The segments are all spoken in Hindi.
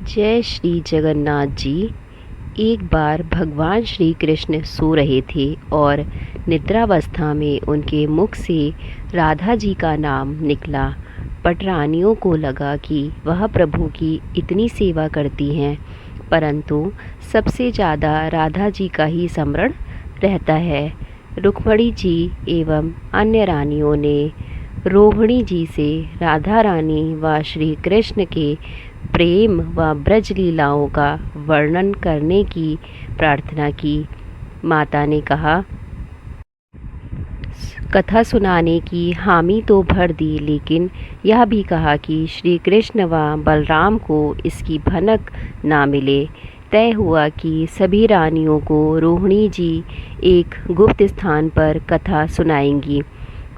जय श्री जगन्नाथ जी। एक बार भगवान श्री कृष्ण सो रहे थे और निद्रावस्था में उनके मुख से राधा जी का नाम निकला। पटरानियों को लगा कि वह प्रभु की इतनी सेवा करती हैं, परंतु सबसे ज़्यादा राधा जी का ही स्मरण रहता है। रुक्मणी जी एवं अन्य रानियों ने रोहिणी जी से राधा रानी व श्री कृष्ण के प्रेम व ब्रज लीलाओं का वर्णन करने की प्रार्थना की। माता ने कहा, कथा सुनाने की हामी तो भर दी, लेकिन यह भी कहा कि श्री कृष्ण व बलराम को इसकी भनक ना मिले। तय हुआ कि सभी रानियों को रोहिणी जी एक गुप्त स्थान पर कथा सुनाएंगी,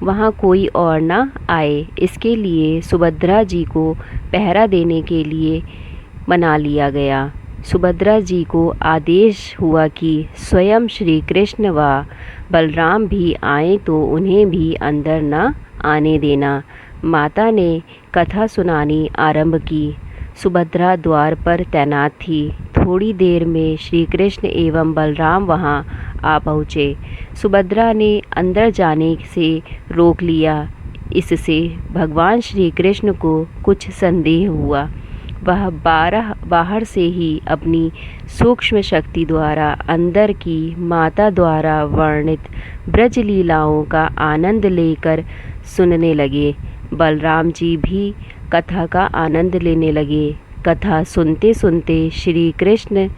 वहाँ कोई और ना आए। इसके लिए सुभद्रा जी को पहरा देने के लिए मना लिया गया। सुभद्रा जी को आदेश हुआ कि स्वयं श्री कृष्ण व बलराम भी आए तो उन्हें भी अंदर न आने देना। माता ने कथा सुनानी आरंभ की। सुभद्रा द्वार पर तैनात थी। थोड़ी देर में श्री कृष्ण एवं बलराम वहां आ पहुँचे। सुभद्रा ने अंदर जाने से रोक लिया। इससे भगवान श्री कृष्ण को कुछ संदेह हुआ। वह बाहर से ही अपनी सूक्ष्म शक्ति द्वारा अंदर की माता द्वारा वर्णित ब्रज लीलाओं का आनंद लेकर सुनने लगे। बलराम जी भी कथा का आनंद लेने लगे। कथा सुनते सुनते श्री कृष्ण,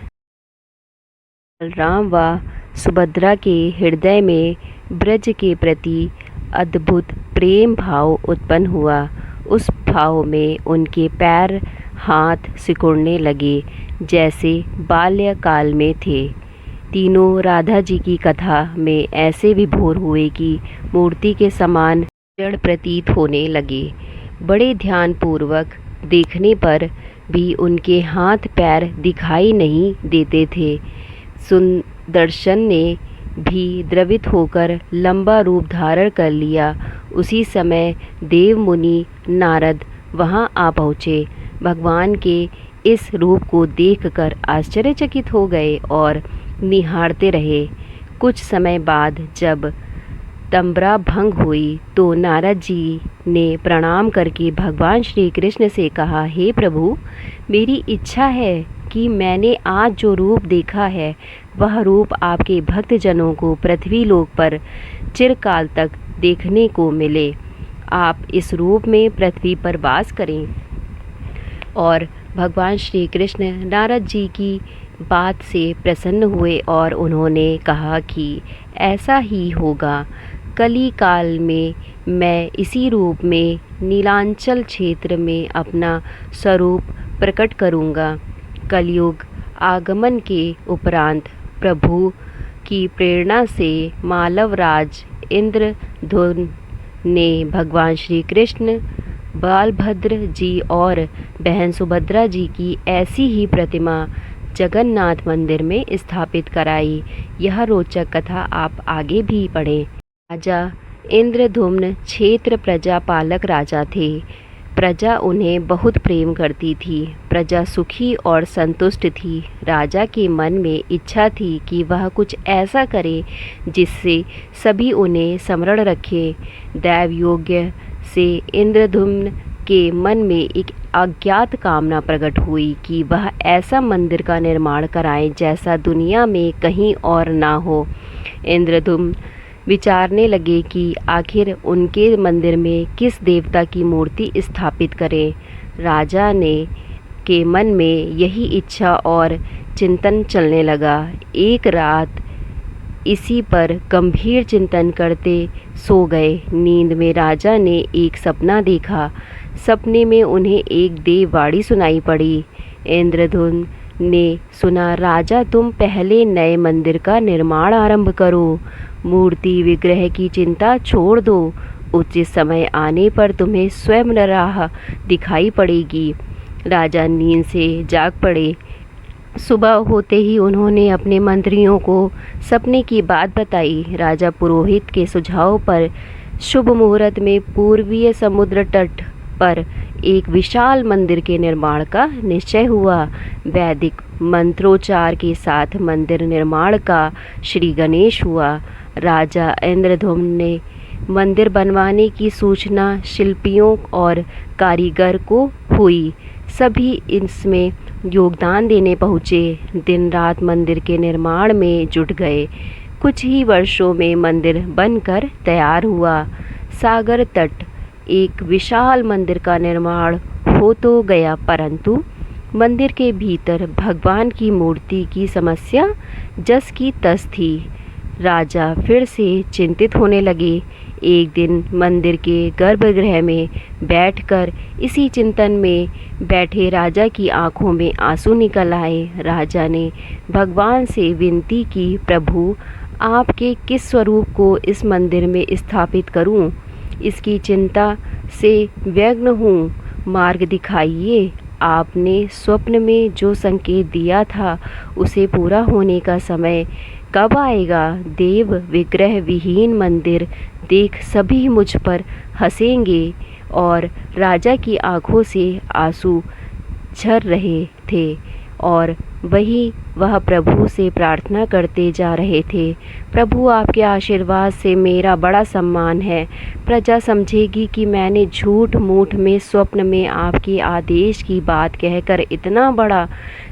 बलराम व सुभद्रा के हृदय में ब्रज के प्रति अद्भुत प्रेम भाव उत्पन्न हुआ। उस भाव में उनके पैर हाथ सिकुड़ने लगे, जैसे बाल्यकाल में थे। तीनों राधा जी की कथा में ऐसे विभोर हुए कि मूर्ति के समान जड़ प्रतीत होने लगे। बड़े ध्यानपूर्वक देखने पर भी उनके हाथ पैर दिखाई नहीं देते थे। सुदर्शन ने भी द्रवित होकर लंबा रूप धारण कर लिया। उसी समय देव मुनि नारद वहां आ पहुँचे। भगवान के इस रूप को देखकर आश्चर्यचकित हो गए और निहारते रहे। कुछ समय बाद जब तंबरा भंग हुई तो नारद जी ने प्रणाम करके भगवान श्री कृष्ण से कहा, हे प्रभु, मेरी इच्छा है कि मैंने आज जो रूप देखा है वह रूप आपके भक्तजनों को पृथ्वी लोक पर चिरकाल तक देखने को मिले। आप इस रूप में पृथ्वी पर वास करें। और भगवान श्री कृष्ण नारद जी की बात से प्रसन्न हुए और उन्होंने कहा कि ऐसा ही होगा। कली काल में मैं इसी रूप में नीलांचल क्षेत्र में अपना स्वरूप प्रकट करूँगा। कलयुग आगमन के उपरांत प्रभु की प्रेरणा से मालवराज इंद्रधुम्न ने भगवान श्री कृष्ण, बालभद्र जी और बहन सुभद्रा जी की ऐसी ही प्रतिमा जगन्नाथ मंदिर में स्थापित कराई। यह रोचक कथा आप आगे भी पढ़ें। राजा इंद्रधुम्न क्षेत्र प्रजा पालक राजा थे। प्रजा उन्हें बहुत प्रेम करती थी। प्रजा सुखी और संतुष्ट थी। राजा के मन में इच्छा थी कि वह कुछ ऐसा करे जिससे सभी उन्हें स्मरण रखें। दैव योग्य से इंद्रधुम्न के मन में एक अज्ञात कामना प्रकट हुई कि वह ऐसा मंदिर का निर्माण कराएं जैसा दुनिया में कहीं और ना हो। इंद्रधुम्न विचारने लगे कि आखिर उनके मंदिर में किस देवता की मूर्ति स्थापित करें। राजा ने के मन में यही इच्छा और चिंतन चलने लगा। एक रात इसी पर गंभीर चिंतन करते सो गए। नींद में राजा ने एक सपना देखा। सपने में उन्हें एक देववाणी सुनाई पड़ी। इंद्रधुम्न ने सुना, राजा, तुम पहले नए मंदिर का निर्माण आरंभ करो। मूर्ति विग्रह की चिंता छोड़ दो। उचित समय आने पर तुम्हें स्वयं राह दिखाई पड़ेगी। राजा नींद से जाग पड़े। सुबह होते ही उन्होंने अपने मंत्रियों को सपने की बात बताई। राजा पुरोहित के सुझाव पर शुभ मुहूर्त में पूर्वीय समुद्र तट पर एक विशाल मंदिर के निर्माण का निश्चय हुआ। वैदिक मंत्रोच्चार के साथ मंदिर निर्माण का श्री गणेश हुआ। राजा इंद्रधुम्न ने मंदिर बनवाने की सूचना शिल्पियों और कारीगर को हुई। सभी इसमें योगदान देने पहुँचे। दिन रात मंदिर के निर्माण में जुट गए। कुछ ही वर्षों में मंदिर बनकर तैयार हुआ। सागर तट एक विशाल मंदिर का निर्माण हो तो गया, परंतु मंदिर के भीतर भगवान की मूर्ति की समस्या जस की तस थी। राजा फिर से चिंतित होने लगे। एक दिन मंदिर के गर्भगृह में बैठकर इसी चिंतन में बैठे राजा की आंखों में आंसू निकल आए। राजा ने भगवान से विनती की, प्रभु, आपके किस स्वरूप को इस मंदिर में स्थापित करूं? इसकी चिंता से व्यग्र हूँ, मार्ग दिखाइए। आपने स्वप्न में जो संकेत दिया था उसे पूरा होने का समय कब आएगा? देव विग्रह विहीन मंदिर देख सभी मुझ पर हंसेंगे। और राजा की आंखों से आंसू झर रहे थे और वह प्रभु से प्रार्थना करते जा रहे थे, प्रभु, आपके आशीर्वाद से मेरा बड़ा सम्मान है। प्रजा समझेगी कि मैंने झूठ मूठ में स्वप्न में आपके आदेश की बात कहकर इतना बड़ा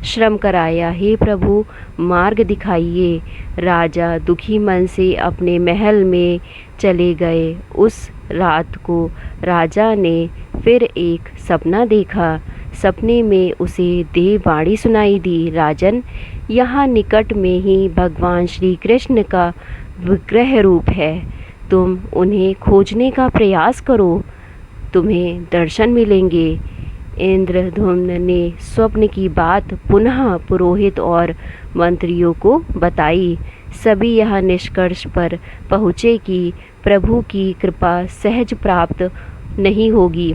श्रम कराया। हे प्रभु, मार्ग दिखाइए। राजा दुखी मन से अपने महल में चले गए। उस रात को राजा ने फिर एक सपना देखा। सपने में उसे देववाणी सुनाई दी, राजन, यहाँ निकट में ही भगवान श्री कृष्ण का विग्रह रूप है। तुम उन्हें खोजने का प्रयास करो, तुम्हें दर्शन मिलेंगे। इंद्रधुम्न ने स्वप्न की बात पुनः पुरोहित और मंत्रियों को बताई। सभी यह निष्कर्ष पर पहुँचे कि प्रभु की कृपा सहज प्राप्त नहीं होगी।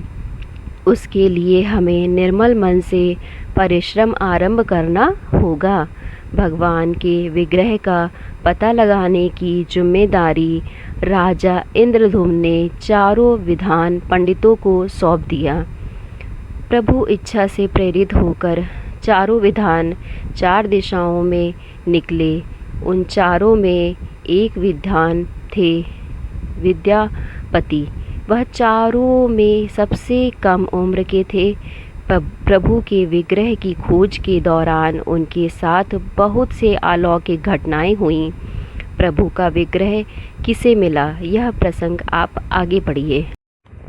उसके लिए हमें निर्मल मन से परिश्रम आरंभ करना होगा। भगवान के विग्रह का पता लगाने की जिम्मेदारी राजा इंद्रधुम्न ने चारों विद्वान पंडितों को सौंप दिया। प्रभु इच्छा से प्रेरित होकर चारों विद्वान 4 दिशाओं में निकले। उन चारों में एक विद्वान थे विद्यापति। वह चारों में सबसे कम उम्र के थे। प्रभु के विग्रह की खोज के दौरान उनके साथ बहुत से अलौकिक घटनाएं हुईं। प्रभु का विग्रह किसे मिला, यह प्रसंग आप आगे पढ़िए।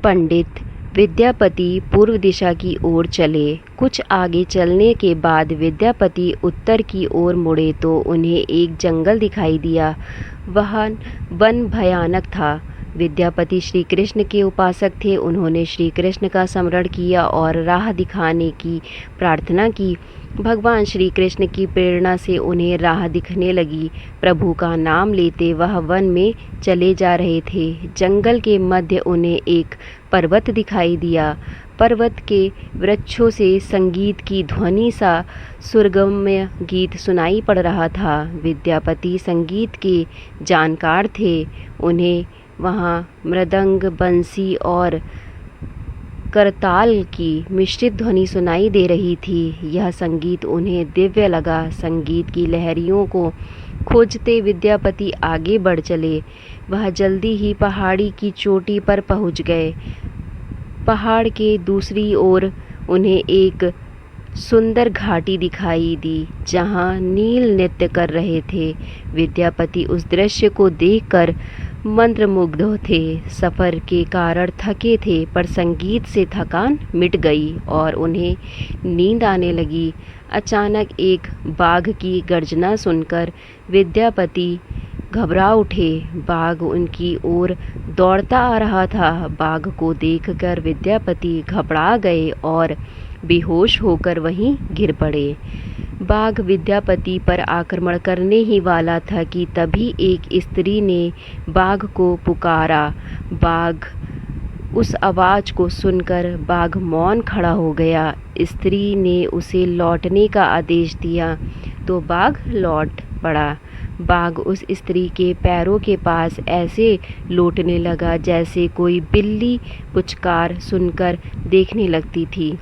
पंडित विद्यापति पूर्व दिशा की ओर चले। कुछ आगे चलने के बाद विद्यापति उत्तर की ओर मुड़े तो उन्हें एक जंगल दिखाई दिया। वह वन भयानक था। विद्यापति श्री कृष्ण के उपासक थे। उन्होंने श्री कृष्ण का स्मरण किया और राह दिखाने की प्रार्थना की। भगवान श्री कृष्ण की प्रेरणा से उन्हें राह दिखने लगी। प्रभु का नाम लेते वह वन में चले जा रहे थे। जंगल के मध्य उन्हें एक पर्वत दिखाई दिया। पर्वत के वृक्षों से संगीत की ध्वनि सा सुरगम्य गीत सुनाई पड़ रहा था। विद्यापति संगीत के जानकार थे। उन्हें वहाँ मृदंग, बंसी और करताल की मिश्रित ध्वनि सुनाई दे रही थी। यह संगीत उन्हें दिव्य लगा। संगीत की लहरियों को खोजते विद्यापति आगे बढ़ चले। वह जल्दी ही पहाड़ी की चोटी पर पहुँच गए। पहाड़ के दूसरी ओर उन्हें एक सुंदर घाटी दिखाई दी जहाँ नील नृत्य कर रहे थे। विद्यापति उस दृश्य को देखकर मंत्रमुग्ध थे। सफ़र के कारण थके थे, पर संगीत से थकान मिट गई और उन्हें नींद आने लगी। अचानक एक बाघ की गर्जना सुनकर विद्यापति घबरा उठे। बाघ उनकी ओर दौड़ता आ रहा था। बाघ को देखकर विद्यापति घबरा गए और बेहोश होकर वहीं गिर पड़े। बाघ विद्यापति पर आक्रमण करने ही वाला था कि तभी एक स्त्री ने बाघ को पुकारा। बाघ उस आवाज़ को सुनकर बाघ मौन खड़ा हो गया। स्त्री ने उसे लौटने का आदेश दिया तो बाघ लौट पड़ा। बाघ उस स्त्री के पैरों के पास ऐसे लौटने लगा जैसे कोई बिल्ली पुचकार सुनकर देखने लगती थी।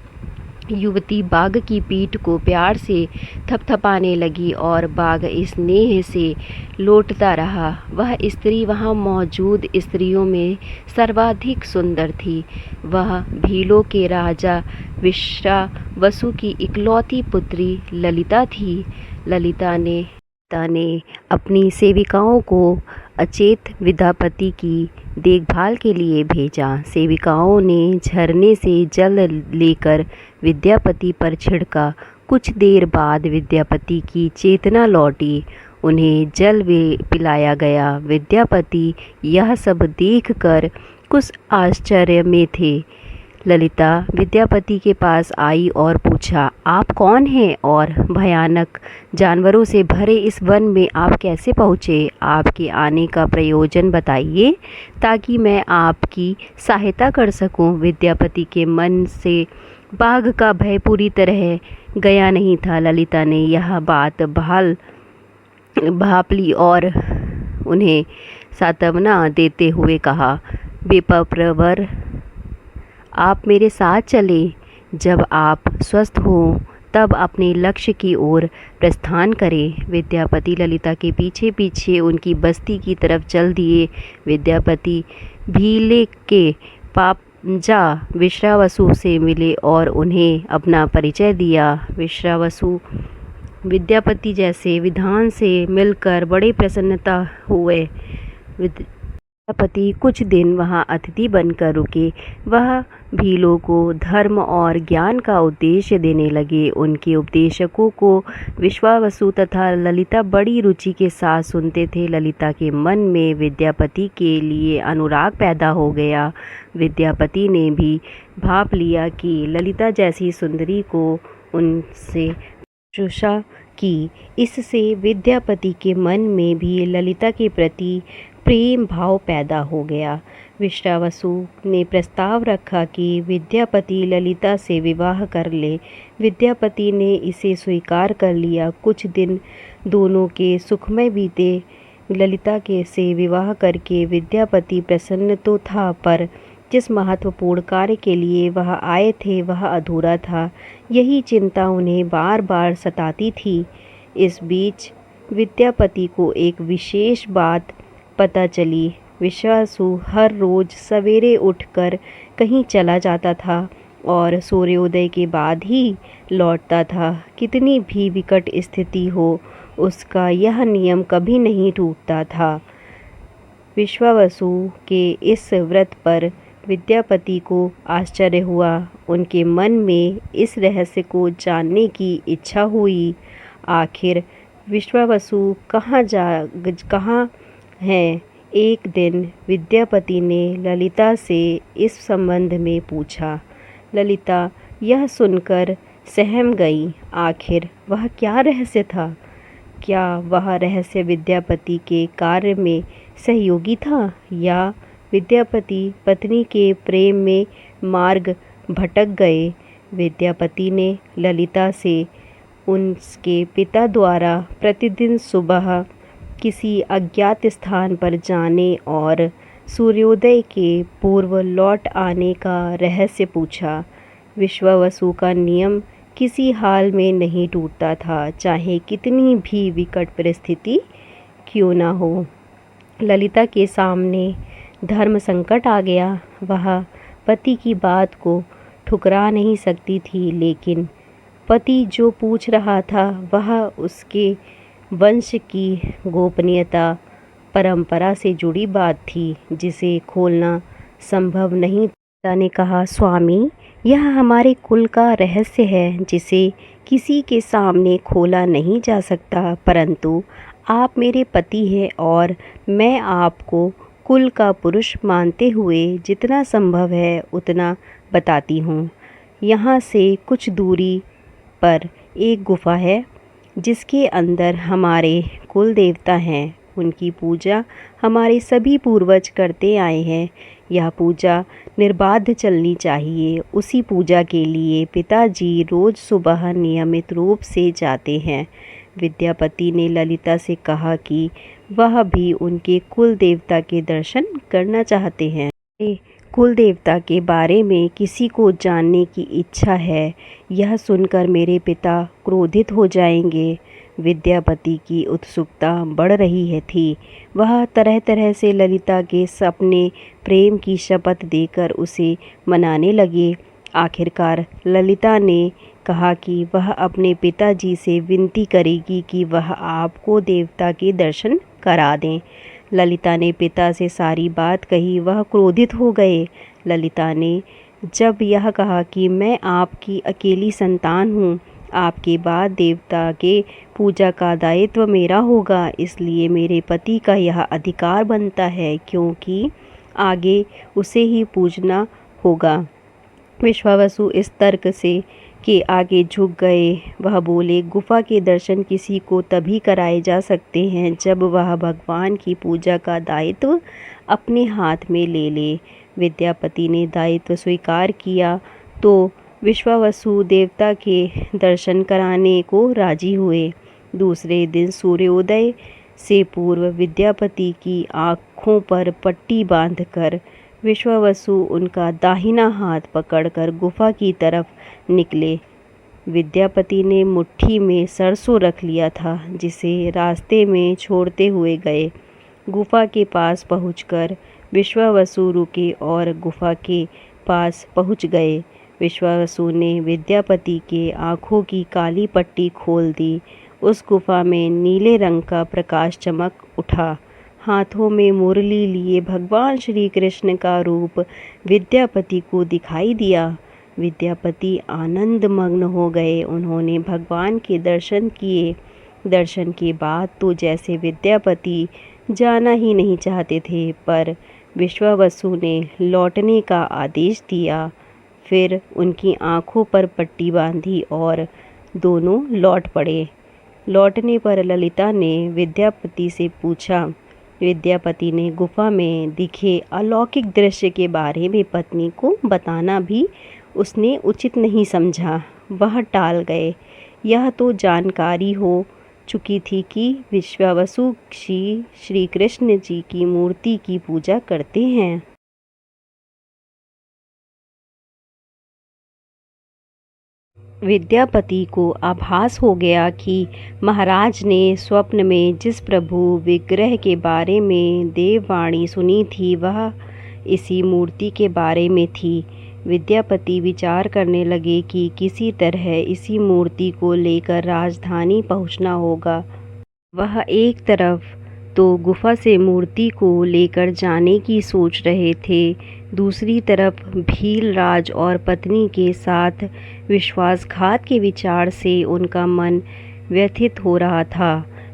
युवती बाघ की पीठ को प्यार से थपथपाने लगी और बाघ स्नेह से लौटता रहा। वह स्त्री वहाँ मौजूद स्त्रियों में सर्वाधिक सुंदर थी। वह भीलों के राजा विश्वावसु की इकलौती पुत्री ललिता थी। ललिता ने अपनी सेविकाओं को अचेत विद्यापति की देखभाल के लिए भेजा। सेविकाओं ने झरने से जल लेकर विद्यापति पर छिड़का। कुछ देर बाद विद्यापति की चेतना लौटी। उन्हें जल पिलाया गया। विद्यापति यह सब देखकर कुछ आश्चर्य में थे। ललिता विद्यापति के पास आई और पूछा, आप कौन हैं और भयानक जानवरों से भरे इस वन में आप कैसे पहुँचे? आपके आने का प्रयोजन बताइए ताकि मैं आपकी सहायता कर सकूं। विद्यापति के मन से बाघ का भय पूरी तरह गया नहीं था। ललिता ने यह बात भाप ली और उन्हें सांत्वना देते हुए कहा, बेपरवाह आप मेरे साथ चलें। जब आप स्वस्थ हों तब अपने लक्ष्य की ओर प्रस्थान करें। विद्यापति ललिता के पीछे पीछे उनकी बस्ती की तरफ चल दिए। विद्यापति भीले के पापजा विश्वावसु से मिले और उन्हें अपना परिचय दिया। विश्वावसु विद्यापति जैसे विद्वान से मिलकर बड़े प्रसन्नता हुए। विद्यापति कुछ दिन वहां अतिथि बनकर रुके। वह भीलों को धर्म और ज्ञान का उपदेश देने लगे। उनके उपदेशकों को विश्वावसु तथा ललिता बड़ी रुचि के साथ सुनते थे। ललिता के मन में विद्यापति के लिए अनुराग पैदा हो गया। विद्यापति ने भी भाप लिया कि ललिता जैसी सुंदरी को उनसे प्रशंसा की। इससे विद्यापति के मन में भी ललिता के प्रति प्रेम भाव पैदा हो गया। विश्वावसु ने प्रस्ताव रखा कि विद्यापति ललिता से विवाह कर ले। विद्यापति ने इसे स्वीकार कर लिया। कुछ दिन दोनों के सुखमय बीते। ललिता के से विवाह करके विद्यापति प्रसन्न तो था, पर जिस महत्वपूर्ण कार्य के लिए वह आए थे वह अधूरा था। यही चिंता उन्हें बार बार सताती थी। इस बीच विद्यापति को एक विशेष बात पता चली। विश्वावसु हर रोज सवेरे उठकर कहीं चला जाता था और सूर्योदय के बाद ही लौटता था। कितनी भी विकट स्थिति हो, उसका यह नियम कभी नहीं टूटता था। विश्वावसु के इस व्रत पर विद्यापति को आश्चर्य हुआ। उनके मन में इस रहस्य को जानने की इच्छा हुई। आखिर विश्वावसु कहाँ हैं? एक दिन विद्यापति ने ललिता से इस संबंध में पूछा। ललिता यह सुनकर सहम गई। आखिर वह क्या रहस्य था? क्या वह रहस्य विद्यापति के कार्य में सहयोगी था या विद्यापति पत्नी के प्रेम में मार्ग भटक गए? विद्यापति ने ललिता से उनके पिता द्वारा प्रतिदिन सुबह किसी अज्ञात स्थान पर जाने और सूर्योदय के पूर्व लौट आने का रहस्य पूछा। विश्वावसु का नियम किसी हाल में नहीं टूटता था, चाहे कितनी भी विकट परिस्थिति क्यों न हो। ललिता के सामने धर्म संकट आ गया। वह पति की बात को ठुकरा नहीं सकती थी, लेकिन पति जो पूछ रहा था वह उसके वंश की गोपनीयता परंपरा से जुड़ी बात थी, जिसे खोलना संभव नहीं। पिता ने कहा, स्वामी, यह हमारे कुल का रहस्य है जिसे किसी के सामने खोला नहीं जा सकता, परंतु आप मेरे पति हैं और मैं आपको कुल का पुरुष मानते हुए जितना संभव है उतना बताती हूँ। यहाँ से कुछ दूरी पर एक गुफा है जिसके अंदर हमारे कुल देवता हैं। उनकी पूजा हमारे सभी पूर्वज करते आए हैं। यह पूजा निर्बाध चलनी चाहिए। उसी पूजा के लिए पिताजी रोज़ सुबह नियमित रूप से जाते हैं। विद्यापति ने ललिता से कहा कि वह भी उनके कुल देवता के दर्शन करना चाहते हैं। कुल देवता के बारे में किसी को जानने की इच्छा है, यह सुनकर मेरे पिता क्रोधित हो जाएंगे। विद्यापति की उत्सुकता बढ़ रही थी। वह तरह तरह से ललिता के सपने प्रेम की शपथ देकर उसे मनाने लगे। आखिरकार ललिता ने कहा कि वह अपने पिताजी से विनती करेगी कि वह आपको देवता के दर्शन करा दें। ललिता ने पिता से सारी बात कही। वह क्रोधित हो गए। ललिता ने जब यह कहा कि मैं आपकी अकेली संतान हूँ, आपके बाद देवता के पूजा का दायित्व मेरा होगा, इसलिए मेरे पति का यह अधिकार बनता है, क्योंकि आगे उसे ही पूजना होगा। विश्वावसु इस तर्क से के आगे झुक गए। वह बोले, गुफा के दर्शन किसी को तभी कराए जा सकते हैं जब वह भगवान की पूजा का दायित्व अपने हाथ में ले ले। विद्यापति ने दायित्व स्वीकार किया तो विश्वावसु देवता के दर्शन कराने को राजी हुए। दूसरे दिन सूर्योदय से पूर्व विद्यापति की आँखों पर पट्टी बांधकर विश्वावसु उनका दाहिना हाथ पकड़कर गुफा की तरफ निकले। विद्यापति ने मुट्ठी में सरसों रख लिया था, जिसे रास्ते में छोड़ते हुए गए। गुफा के पास पहुंचकर विश्वावसु रुके और गुफा के पास पहुंच गए। विश्वावसु ने विद्यापति के आँखों की काली पट्टी खोल दी। उस गुफा में नीले रंग का प्रकाश चमक उठा। हाथों में मुरली लिए भगवान श्री कृष्ण का रूप विद्यापति को दिखाई दिया। विद्यापति आनंद मग्न हो गए। उन्होंने भगवान के दर्शन किए। दर्शन के बाद तो जैसे विद्यापति जाना ही नहीं चाहते थे, पर विश्वावसु ने लौटने का आदेश दिया। फिर उनकी आँखों पर पट्टी बांधी और दोनों लौट पड़े। लौटने पर ललिता ने विद्यापति से पूछा। विद्यापति ने गुफा में दिखे अलौकिक दृश्य के बारे में पत्नी को बताना भी उसने उचित नहीं समझा। वह टाल गए। यह तो जानकारी हो चुकी थी कि विश्वावसु श्री कृष्ण जी की मूर्ति की पूजा करते हैं। विद्यापति को आभास हो गया कि महाराज ने स्वप्न में जिस प्रभु विग्रह के बारे में देववाणी सुनी थी, वह इसी मूर्ति के बारे में थी। विद्यापति विचार करने लगे कि किसी तरह इसी मूर्ति को लेकर राजधानी पहुंचना होगा। वह एक तरफ तो गुफा से मूर्ति को लेकर जाने की सोच रहे थे, दूसरी तरफ भीलराज और पत्नी के साथ विश्वासघात के विचार से उनका मन व्यथित हो रहा था।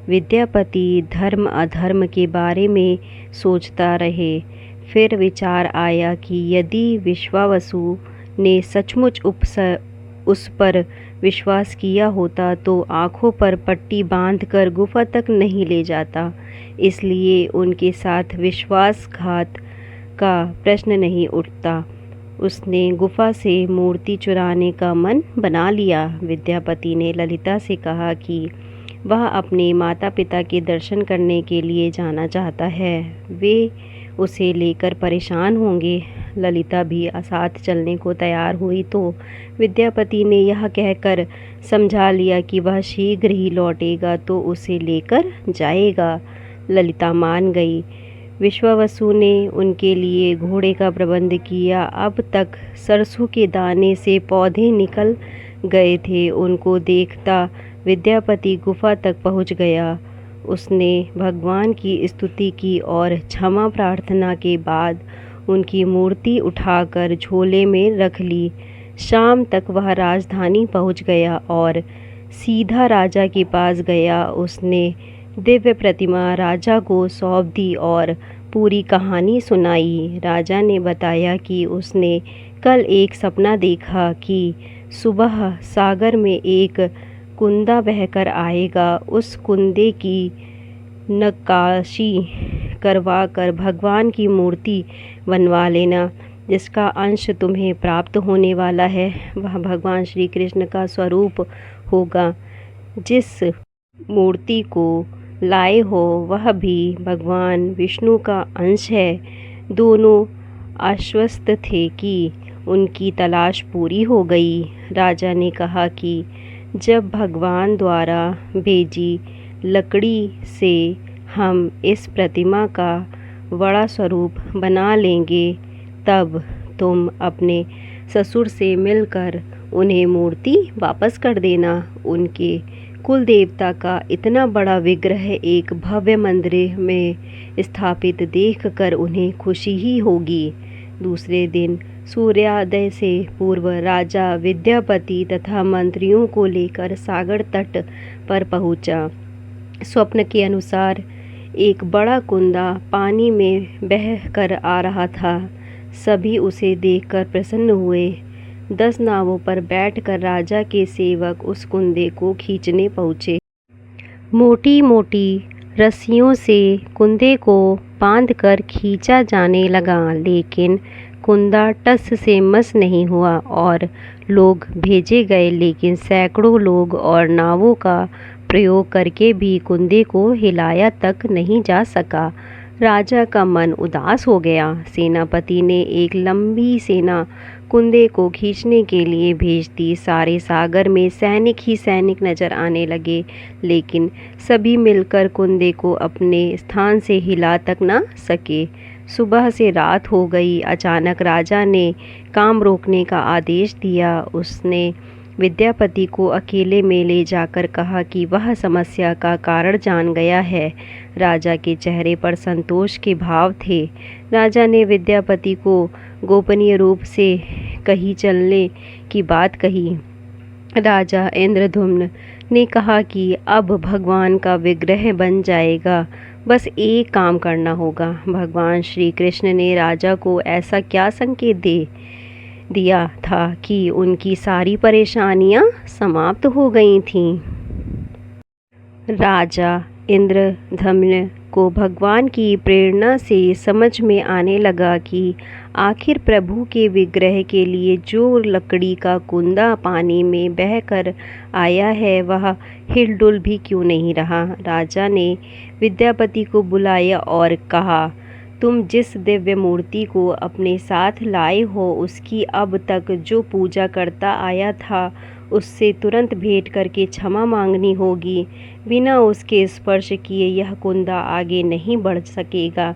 विद्यापति धर्म अधर्म के बारे में सोचता रहे। फिर विचार आया कि यदि विश्वावसु ने सचमुच उस पर विश्वास किया होता तो आँखों पर पट्टी बांधकर गुफा तक नहीं ले जाता, इसलिए उनके साथ विश्वासघात का प्रश्न नहीं उठता। उसने गुफा से मूर्ति चुराने का मन बना लिया। विद्यापति ने ललिता से कहा कि वह अपने माता पिता के दर्शन करने के लिए जाना चाहता है, वे उसे लेकर परेशान होंगे। ललिता भी साथ चलने को तैयार हुई तो विद्यापति ने यह कहकर समझा लिया कि वह शीघ्र ही लौटेगा तो उसे लेकर जाएगा। ललिता मान गई। विश्वावसु ने उनके लिए घोड़े का प्रबंध किया। अब तक सरसों के दाने से पौधे निकल गए थे। उनको देखता विद्यापति गुफा तक पहुंच गया। उसने भगवान की स्तुति की और क्षमा प्रार्थना के बाद उनकी मूर्ति उठाकर झोले में रख ली। शाम तक वह राजधानी पहुंच गया और सीधा राजा के पास गया। उसने दिव्य प्रतिमा राजा को सौंप दी और पूरी कहानी सुनाई। राजा ने बताया कि उसने कल एक सपना देखा कि सुबह सागर में एक कुंदा बहकर आएगा। उस कुंदे की नक्काशी करवाकर भगवान की मूर्ति बनवा लेना। जिसका अंश तुम्हें प्राप्त होने वाला है वह भगवान श्री कृष्ण का स्वरूप होगा। जिस मूर्ति को लाए हो वह भी भगवान विष्णु का अंश है। दोनों आश्वस्त थे कि उनकी तलाश पूरी हो गई। राजा ने कहा कि जब भगवान द्वारा भेजी लकड़ी से हम इस प्रतिमा का बड़ा स्वरूप बना लेंगे, तब तुम अपने ससुर से मिलकर उन्हें मूर्ति वापस कर देना। उनके कुल देवता का इतना बड़ा विग्रह एक भव्य मंदिर में स्थापित देखकर उन्हें खुशी ही होगी। दूसरे दिन सूर्योदय से पूर्व राजा विद्यापति तथा मंत्रियों को लेकर सागर तट पर पहुंचा। स्वप्न के अनुसार एक बड़ा कुंदा पानी में बह कर आ रहा था। सभी उसे देखकर प्रसन्न हुए। 10 नावों पर बैठकर राजा के सेवक उस कुंदे को खींचने पहुँचे। मोटी मोटी रस्सियों से कुंदे को बांधकर खींचा जाने लगा, लेकिन कुंदा टस से मस नहीं हुआ और लोग भेजे गए, लेकिन सैकड़ों लोग और नावों का प्रयोग करके भी कुंदे को हिलाया तक नहीं जा सका। राजा का मन उदास हो गया। सेनापति ने एक लंबी सेना कुंदे को खींचने के लिए भेज दी। सारे सागर में सैनिक ही सैनिक नजर आने लगे, लेकिन सभी मिलकर कुंदे को अपने स्थान से हिला तक न सके। सुबह से रात हो गई। अचानक राजा ने काम रोकने का आदेश दिया। उसने विद्यापति को अकेले में ले जाकर कहा कि वह समस्या का कारण जान गया है। राजा के चेहरे पर संतोष के भाव थे। राजा ने विद्यापति को गोपनीय रूप से कही चलने की बात कही। राजा इंद्रद्युम्न ने कहा कि अब भगवान का विग्रह बन जाएगा, बस एक काम करना होगा। भगवान श्री कृष्ण ने राजा को ऐसा क्या संकेत दिया था कि उनकी सारी परेशानियां समाप्त हो गई थीं। राजा इंद्रद्युम्न को भगवान की प्रेरणा से समझ में आने लगा कि आखिर प्रभु के विग्रह के लिए जो लकड़ी का कुंदा पानी में बहकर आया है वह हिलडुल भी क्यों नहीं रहा। राजा ने विद्यापति को बुलाया और कहा, तुम जिस दिव्य मूर्ति को अपने साथ लाए हो उसकी अब तक जो पूजा करता आया था उससे तुरंत भेंट करके क्षमा मांगनी होगी। बिना उसके स्पर्श किए यह कुंदा आगे नहीं बढ़ सकेगा।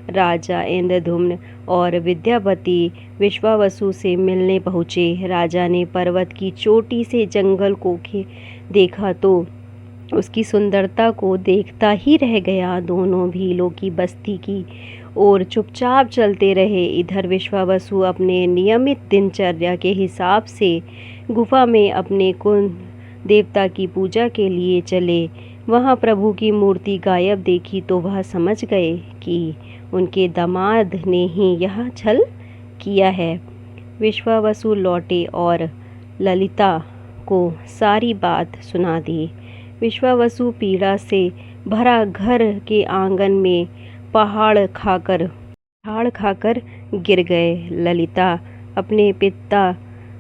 राजा इंद्रद्युम्न और विद्यापति विश्वावसु से मिलने पहुँचे। राजा ने पर्वत की चोटी से जंगल को देखा तो उसकी सुंदरता को देखता ही रह गया। दोनों भीलों की बस्ती की ओर चुपचाप चलते रहे। इधर विश्वावसु अपने नियमित दिनचर्या के हिसाब से गुफा में अपने कुल देवता की पूजा के लिए चले। वहां प्रभु की मूर्ति गायब देखी तो वह समझ गए कि उनके दामाद ने ही यह छल किया है। विश्वावसु लौटे और ललिता को सारी बात सुना दी। विश्वावसु पीड़ा से भरा घर के आंगन में पहाड़ खाकर गिर गए। ललिता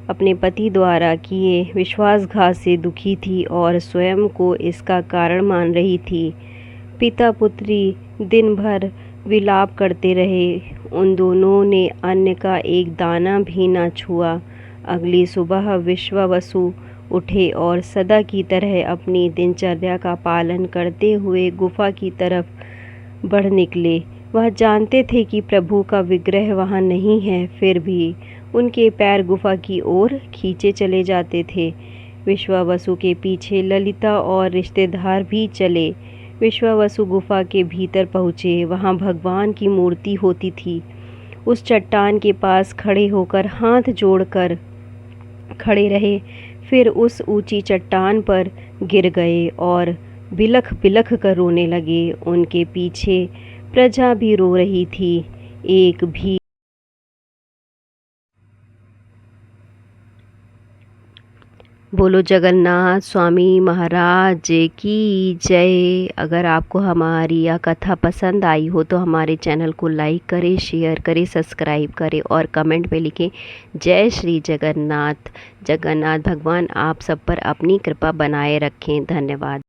अपने पति द्वारा किए विश्वासघात से दुखी थी और स्वयं को इसका कारण मान रही थी। पिता पुत्री दिन भर विलाप करते रहे। उन दोनों ने अन्न का एक दाना भी न छुआ। अगली सुबह विश्वावसु उठे और सदा की तरह अपनी दिनचर्या का पालन करते हुए गुफा की तरफ बढ़ निकले। वह जानते थे कि प्रभु का विग्रह वहाँ नहीं है, फिर भी उनके पैर गुफा की ओर खींचे चले जाते थे। विश्वावसु के पीछे ललिता और रिश्तेदार भी चले। विश्वावसु गुफा के भीतर पहुँचे। वहाँ भगवान की मूर्ति होती थी। उस चट्टान के पास खड़े होकर हाथ जोड़कर खड़े रहे, फिर उस ऊंची चट्टान पर गिर गए और बिलख बिलख कर रोने लगे। उनके पीछे प्रजा भी रो रही थी। एक भी बोलो जगन्नाथ स्वामी महाराज की जय। अगर आपको हमारी यह कथा पसंद आई हो तो हमारे चैनल को लाइक करें, शेयर करें, सब्सक्राइब करें और कमेंट में लिखें जय श्री जगन्नाथ। जगन्नाथ भगवान आप सब पर अपनी कृपा बनाए रखें। धन्यवाद।